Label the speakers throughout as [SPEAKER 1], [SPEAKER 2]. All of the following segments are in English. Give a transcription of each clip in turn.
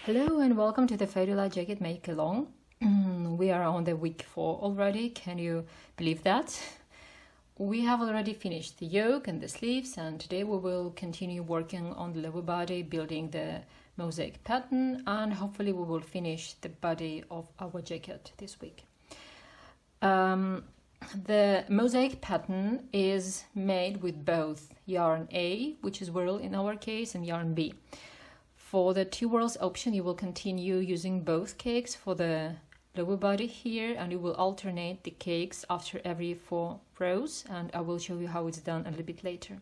[SPEAKER 1] Hello and welcome to the Fadula Jacket Make Along. We are on the week 4 already. Can you believe that? We have already finished the yoke and the sleeves, and today we will continue working on the lower body, building the mosaic pattern, and hopefully we will finish the body of our jacket this week. The mosaic pattern is made with both yarn A, which is whirl in our case, and yarn B. For the 2 whirls option, you will continue using both cakes for the lower body here, and you will alternate the cakes after every 4 rows, and I will show you how it's done a little bit later.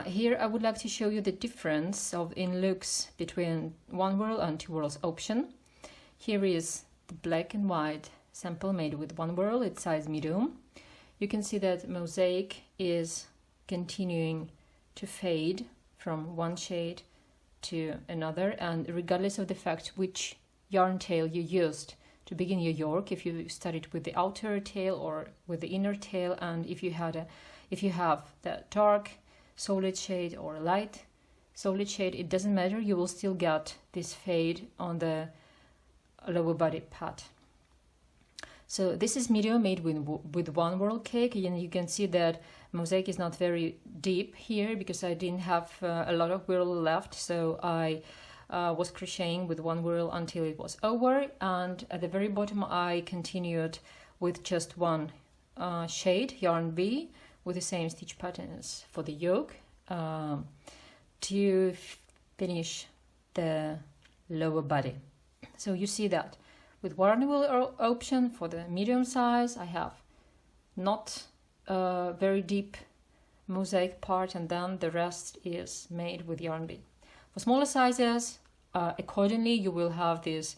[SPEAKER 1] Here I would like to show you the difference in looks between 1 whirl and 2 whirls option. Here is the black and white sample made with 1 whirl, it's size medium. You can see that mosaic is continuing to fade from one shade to another, and regardless of the fact which yarn tail you used to begin your yoke, if you started with the outer tail or with the inner tail, and if you have the dark solid shade or light solid shade, it doesn't matter, you will still get this fade on the lower body part. So this is medium made with 1 whirl cake, and you can see that mosaic is not very deep here because I didn't have a lot of whirl left, so I was crocheting with 1 whirl until it was over, and at the very bottom I continued with just 1 shade, yarn B, with the same stitch patterns for the yoke to finish the lower body. So you see that with 1 whirl option for the medium size, I have not very deep mosaic part, and then the rest is made with yarn B. For smaller sizes, accordingly, you will have this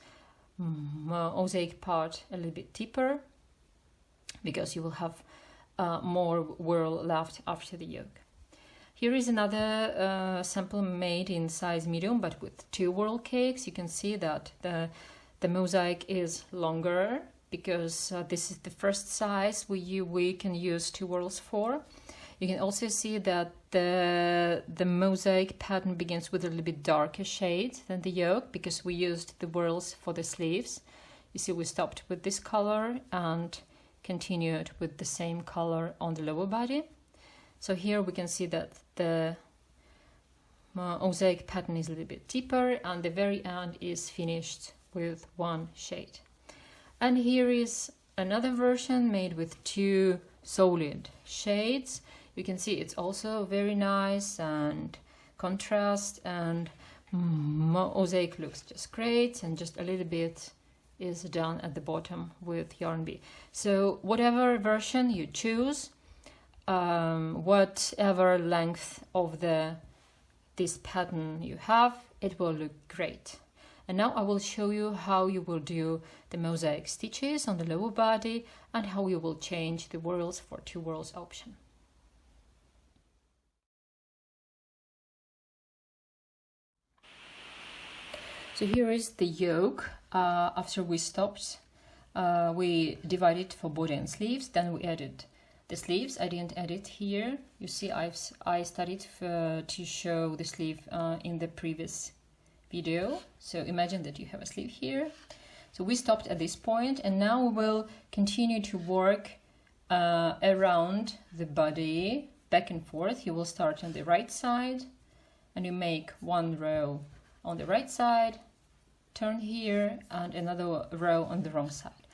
[SPEAKER 1] mosaic part a little bit deeper because you will have more whirl left after the yoke. Here is another sample made in size medium but with 2 whirl cakes. You can see that the mosaic is longer because this is the first size we can use 2 whirls for. You can also see that the mosaic pattern begins with a little bit darker shade than the yoke because we used the whirls for the sleeves. You see we stopped with this color and continued with the same color on the lower body. So here we can see that the mosaic pattern is a little bit deeper, and the very end is finished with 1 shade. And here is another version made with 2 solid shades. You can see it's also very nice and contrast, and mosaic looks just great, and just a little bit is done at the bottom with yarn B. So whatever version you choose, whatever length of this pattern you have, it will look great. And now I will show you how you will do the mosaic stitches on the lower body and how you will change the whirls for 2 whirls option. So here is the yoke. After we stopped, we divided for body and sleeves, then we added the sleeves. I didn't add it here. You see I started to show the sleeve in the previous video. So imagine that you have a sleeve here. So we stopped at this point, and now we will continue to work around the body back and forth. You will start on the right side and you make 1 row on the right side, turn here, and another row on the wrong side.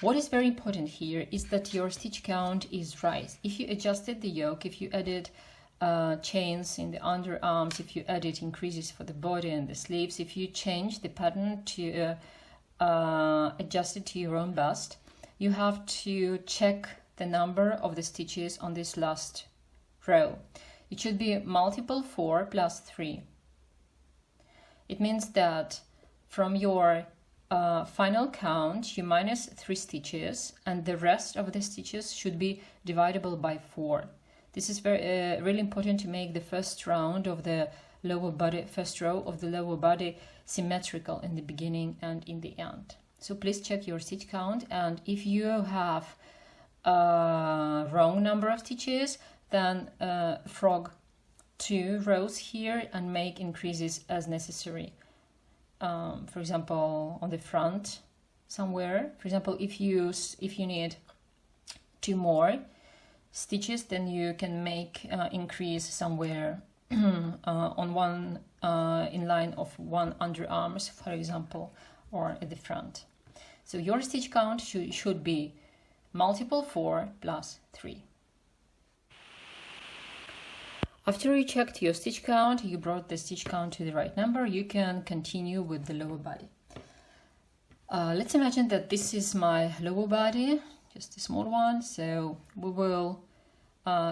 [SPEAKER 1] What is very important here is that your stitch count is right. If you adjusted the yoke, if you added chains in the underarms, if you added increases for the body and the sleeves, if you change the pattern to adjust it to your own bust, you have to check the number of the stitches on this last row. It should be multiple 4 plus 3. It means that from your final count you minus 3 stitches, and the rest of the stitches should be divisible by 4. This is really important to make the first round of the lower body, first row of the lower body symmetrical in the beginning and in the end. So please check your stitch count, and if you have a wrong number of stitches, then frog 2 rows here and make increases as necessary. for example, on the front somewhere. For example, if you need 2 more stitches, then you can make increase somewhere on one in line of 1 underarms, for example, or at the front. So your stitch count should be multiple 4 plus 3. After you checked your stitch count, you brought the stitch count to the right number, you can continue with the lower body. Let's imagine that this is my lower body, just a small one. So we will,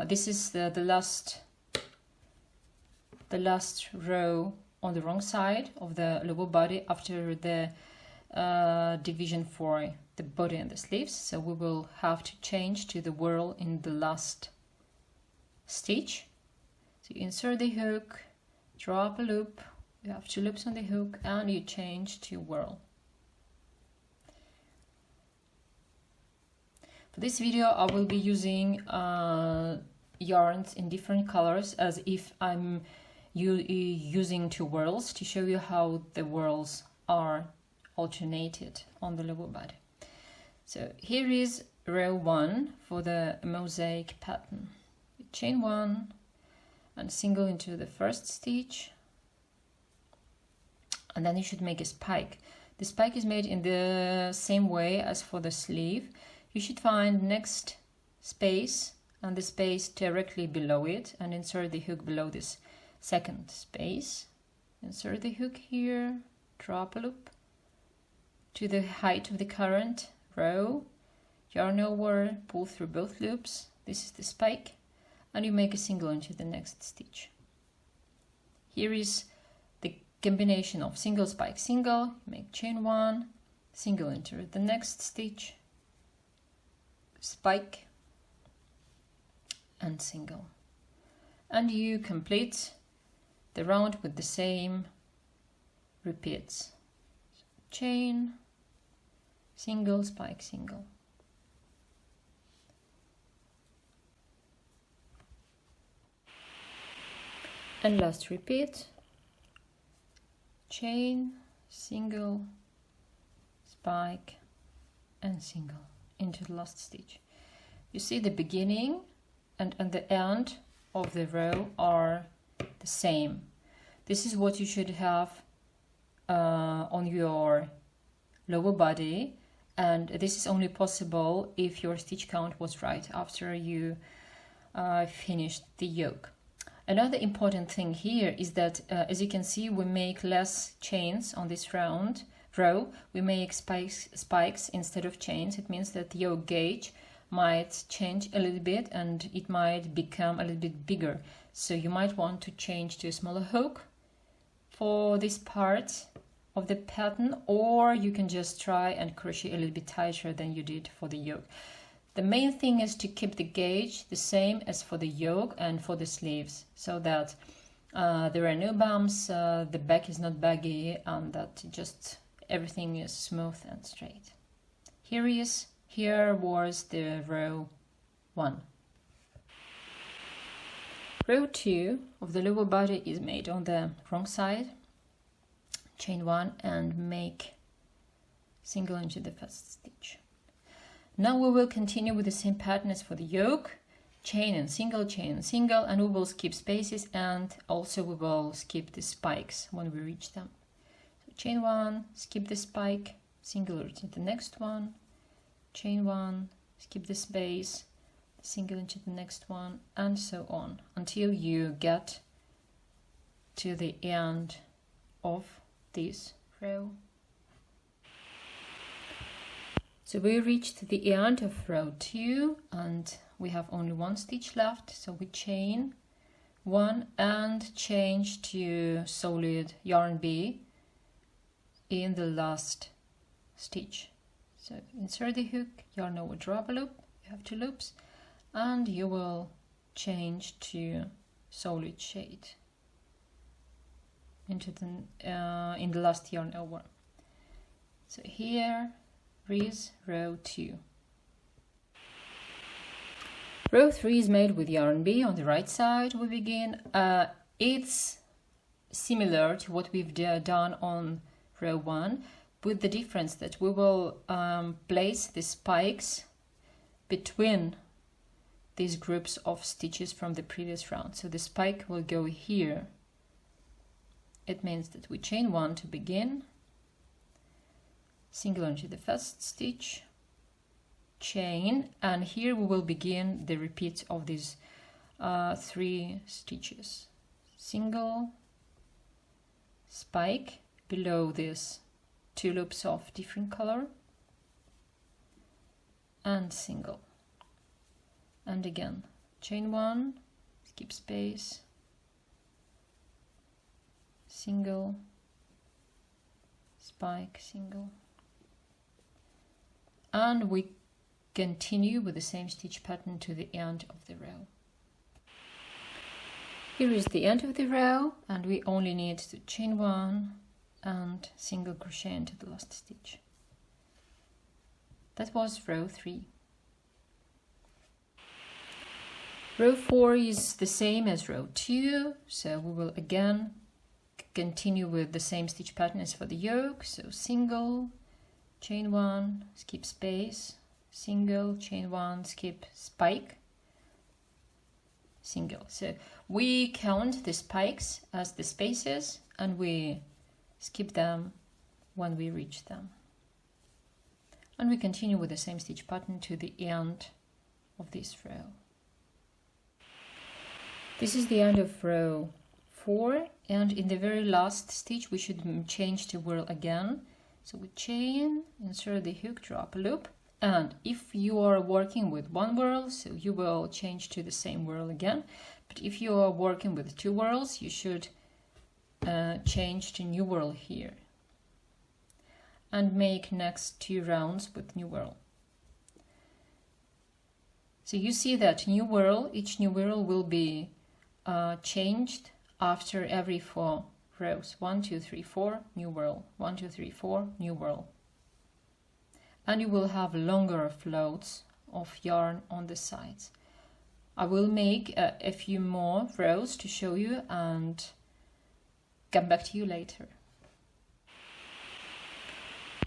[SPEAKER 1] this is the last row on the wrong side of the lower body after the division for the body and the sleeves. So we will have to change to the whirl in the last stitch. So you insert the hook, draw up a loop, you have 2 loops on the hook, and you change to whirl. For this video I will be using yarns in different colors, as if I'm using 2 whirls to show you how the whirls are alternated on the lower body. So here is row 1 for the mosaic pattern. You chain 1 and single into the first stitch, and then you should make a spike. The spike is made in the same way as for the sleeve. You should find next space and the space directly below it and insert the hook below this second space. Insert the hook here, draw up a loop to the height of the current row, yarn over, pull through both loops. This is the spike, and you make a single into the next stitch. Here is the combination of single, spike, single. Make chain 1, single into the next stitch, spike, and single. And you complete the round with the same repeats. So chain, single, spike, single. And last repeat, chain, single, spike, and single into the last stitch. You see the beginning and the end of the row are the same. This is what you should have on your lower body, and this is only possible if your stitch count was right after you finished the yoke. Another important thing here is that, as you can see, we make less chains on this row. We make spikes instead of chains. It means that the yoke gauge might change a little bit and it might become a little bit bigger. So you might want to change to a smaller hook for this part of the pattern, or you can just try and crochet a little bit tighter than you did for the yoke. The main thing is to keep the gauge the same as for the yoke and for the sleeves, so that there are no bumps, the back is not baggy, and that just everything is smooth and straight. Here was the row 1. Row 2 of the lower body is made on the wrong side. Chain 1 and make single into the first stitch. Now we will continue with the same pattern as for the yoke. Chain and single, and we will skip spaces, and also we will skip the spikes when we reach them. So chain 1, skip the spike, single into the next one, chain 1, skip the space, single into the next one, and so on until you get to the end of this row. So we reached the end of row 2 and we have only 1 stitch left, so we chain 1 and change to solid yarn B in the last stitch. So insert the hook, yarn over, drop a loop, you have 2 loops, and you will change to solid shade into the in the last yarn over. So here is row 2. Row 3 is made with yarn B on the right side. We begin. It's similar to what we've done on row 1, with the difference that we will place the spikes between these groups of stitches from the previous round. So the spike will go here. It means that we chain 1 to begin, single into the first stitch, chain, and here we will begin the repeat of these 3 stitches. Single, spike below this 2 loops of different color, and single, and again chain 1, skip space, single, spike, single, and we continue with the same stitch pattern to the end of the row. Here is the end of the row, and we only need to chain 1 and single crochet into the last stitch. That was row 3. Row 4 is the same as row 2, so we will again continue with the same stitch pattern as for the yoke. So single, chain 1, skip space, single, chain 1, skip, spike, single. So we count the spikes as the spaces and we skip them when we reach them. And we continue with the same stitch pattern to the end of this row. This is the end of row 4, and in the very last stitch we should change to whirl again. So we chain, insert the hook, drop a loop, and if you are working with 1 whirl, so you will change to the same whirl again. But if you are working with 2 whirls, you should change to new whirl here and make next 2 rounds with new whirl. So you see that new whirl, each new whirl will be changed after every 4 rows. 1, 2, 3, 4, new whirl. 1, 2, 3, 4, new whirl. And you will have longer floats of yarn on the sides. I will make a few more rows to show you and come back to you later.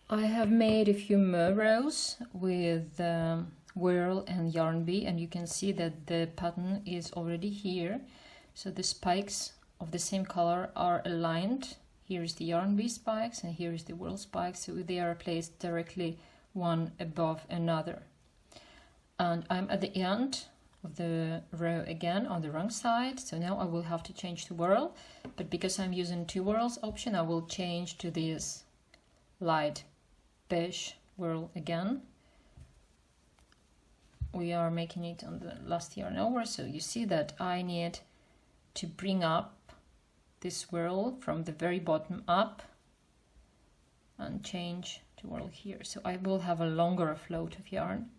[SPEAKER 1] I have made a few more rows with whirl and yarn bee, and you can see that the pattern is already here. So the spikes of the same color are aligned. Here is the yarn bee spikes and here is the whirl spikes, so they are placed directly one above another. And I'm at the end of the row again on the wrong side, so now I will have to change to whirl, but because I'm using 2 whirls option, I will change to this light beige whirl again. We are making it on the last yarn over, so you see that I need to bring up this whirl from the very bottom up and change to whirl here. So I will have a longer float of yarn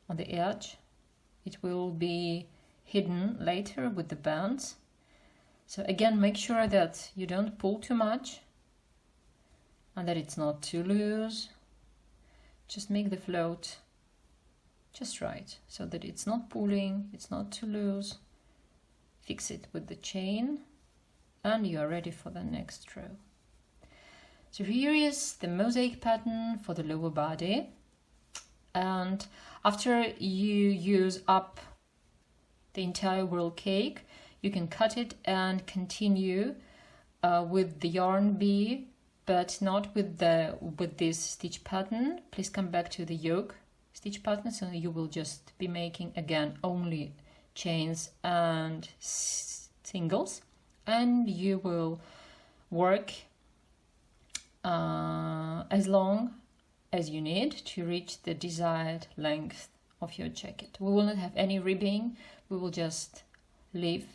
[SPEAKER 1] on the edge. It will be hidden later with the bands. So again, make sure that you don't pull too much and that it's not too loose. Just make the float just right, so that it's not pulling, it's not too loose. Fix it with the chain and you are ready for the next row. So here is the mosaic pattern for the lower body, and after you use up the entire whirl cake, you can cut it and continue with the yarn bee, but not with this stitch pattern. Please come back to the yoke stitch pattern, so you will just be making again only chains and singles, and you will work as long as you need to reach the desired length of your jacket. We will not have any ribbing, we will just leave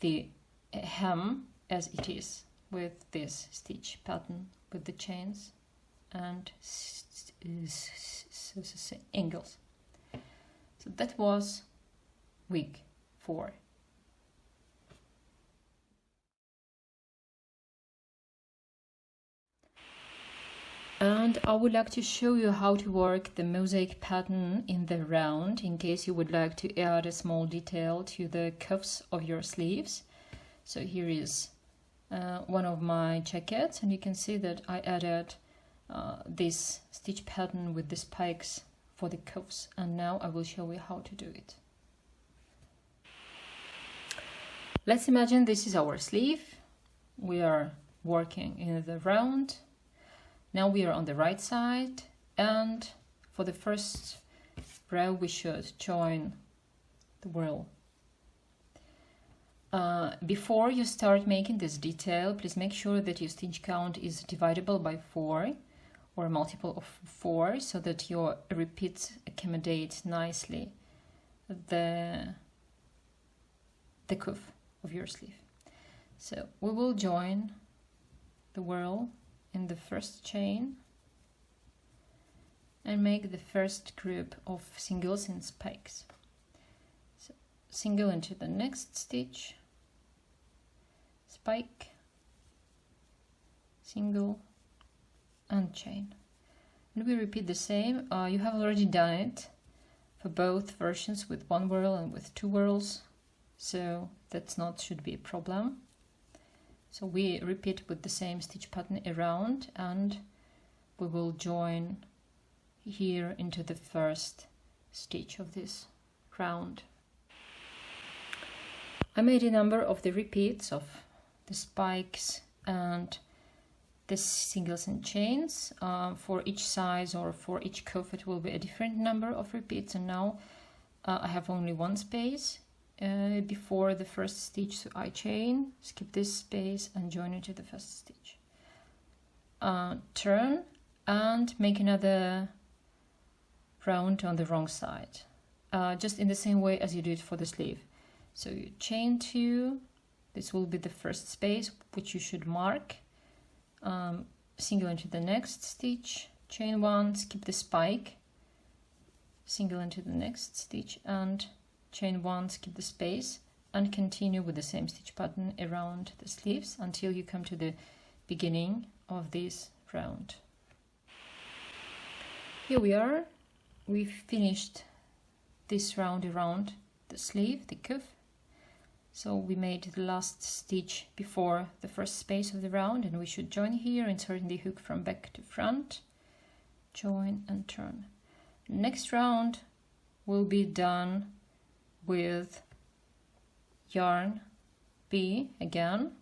[SPEAKER 1] the hem as it is with this stitch pattern with the chains and angles. So that was week 4. And I would like to show you how to work the mosaic pattern in the round, in case you would like to add a small detail to the cuffs of your sleeves. So here is one of my jackets, and you can see that I added this stitch pattern with the spikes for the cuffs, and now I will show you how to do it. Let's imagine this is our sleeve. We are working in the round. Now we are on the right side, and for the first row we should join the whirl. Before you start making this detail, please make sure that your stitch count is divisible by 4 or a multiple of 4, so that your repeats accommodate nicely the cuff of your sleeve. So we will join the whirl in the first chain and make the first group of singles and spikes. So single into the next stitch, spike, single, and chain. And we repeat the same. You have already done it for both versions with 1 whirl and with 2 whirls, so that's not should be a problem. So we repeat with the same stitch pattern around, and we will join here into the first stitch of this round. I made a number of the repeats of the spikes and the singles and chains. For each size or for each cuff it will be a different number of repeats, and now I have only 1 space before the first stitch, so I chain, skip this space and join into the first stitch. Turn and make another round on the wrong side, just in the same way as you did for the sleeve. So you chain 2, this will be the first space which you should mark, single into the next stitch, chain 1, skip the spike, single into the next stitch and chain 1, skip the space, and continue with the same stitch pattern around the sleeves until you come to the beginning of this round. Here we are. We've finished this round around the sleeve, the cuff. So we made the last stitch before the first space of the round, and we should join here, inserting the hook from back to front, join and turn. Next round will be done with yarn B again.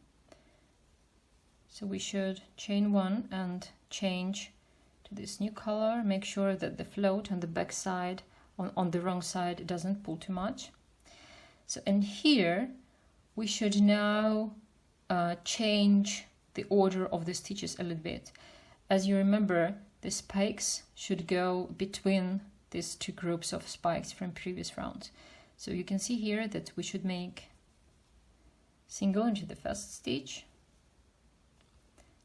[SPEAKER 1] So we should chain 1 and change to this new color. Make sure that the float on the back side, on the wrong side, doesn't pull too much. So and here we should now change the order of the stitches a little bit. As you remember, the spikes should go between these 2 groups of spikes from previous rounds. So you can see here that we should make single into the first stitch.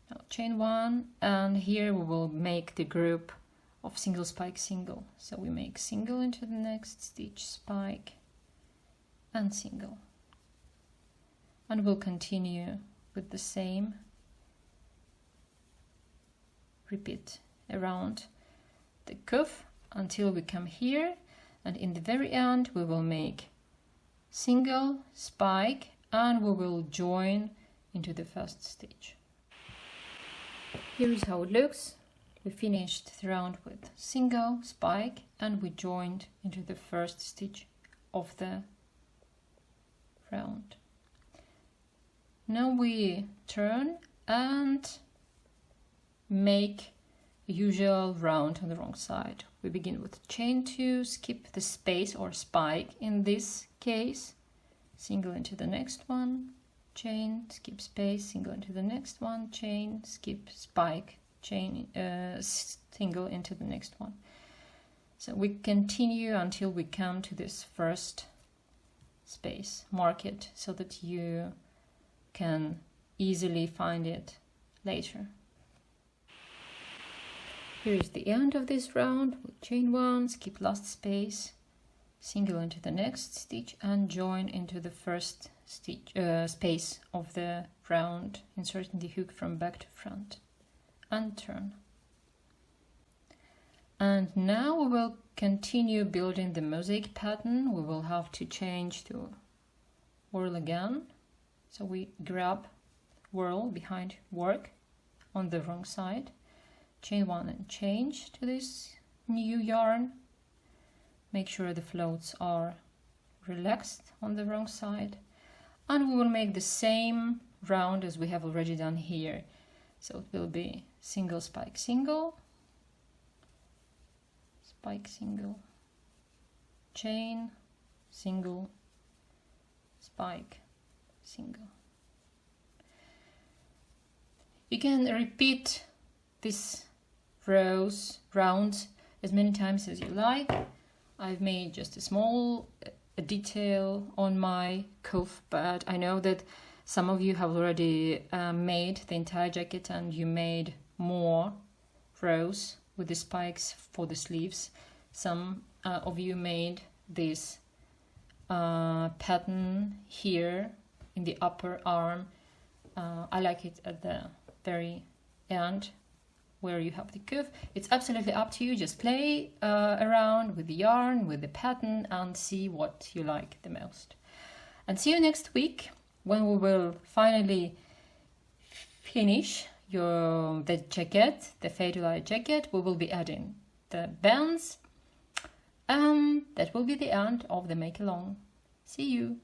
[SPEAKER 1] Now chain 1, and here we will make the group of single spike single. So we make single into the next stitch, spike and single. And we'll continue with the same repeat around the cuff until we come here, and in the very end we will make single, spike, and we will join into the first stitch. Here is how it looks. We finished the round with single, spike, and we joined into the first stitch of the round. Now we turn and make a usual round on the wrong side. We begin with chain 2, skip the space or spike in this case, single into the next one, chain, skip space, single into the next one, chain, skip, spike, chain, single into the next one. So we continue until we come to this first space. Mark it so that you can easily find it later. Here is the end of this round. We'll chain 1, skip last space, single into the next stitch and join into the first stitch space of the round, inserting the hook from back to front and turn. And now we will continue building the mosaic pattern. We will have to change to whirl again. So we grab whirl behind work on the wrong side. Chain 1 and change to this new yarn. Make sure the floats are relaxed on the wrong side, and we will make the same round as we have already done here. So it will be single, spike, single, spike, single, chain, single, spike, single. You can repeat this rounds as many times as you like. I've made just a small detail on my cuff, but I know that some of you have already made the entire jacket, and you made more rows with the spikes for the sleeves. Some of you made this pattern here in the upper arm. I like it at the very end where you have the cuff. It's absolutely up to you. Just play around with the yarn, with the pattern, and see what you like the most. And see you next week when we will finally finish the jacket, the Fade-to-Light jacket. We will be adding the bands, and that will be the end of the make along. See you.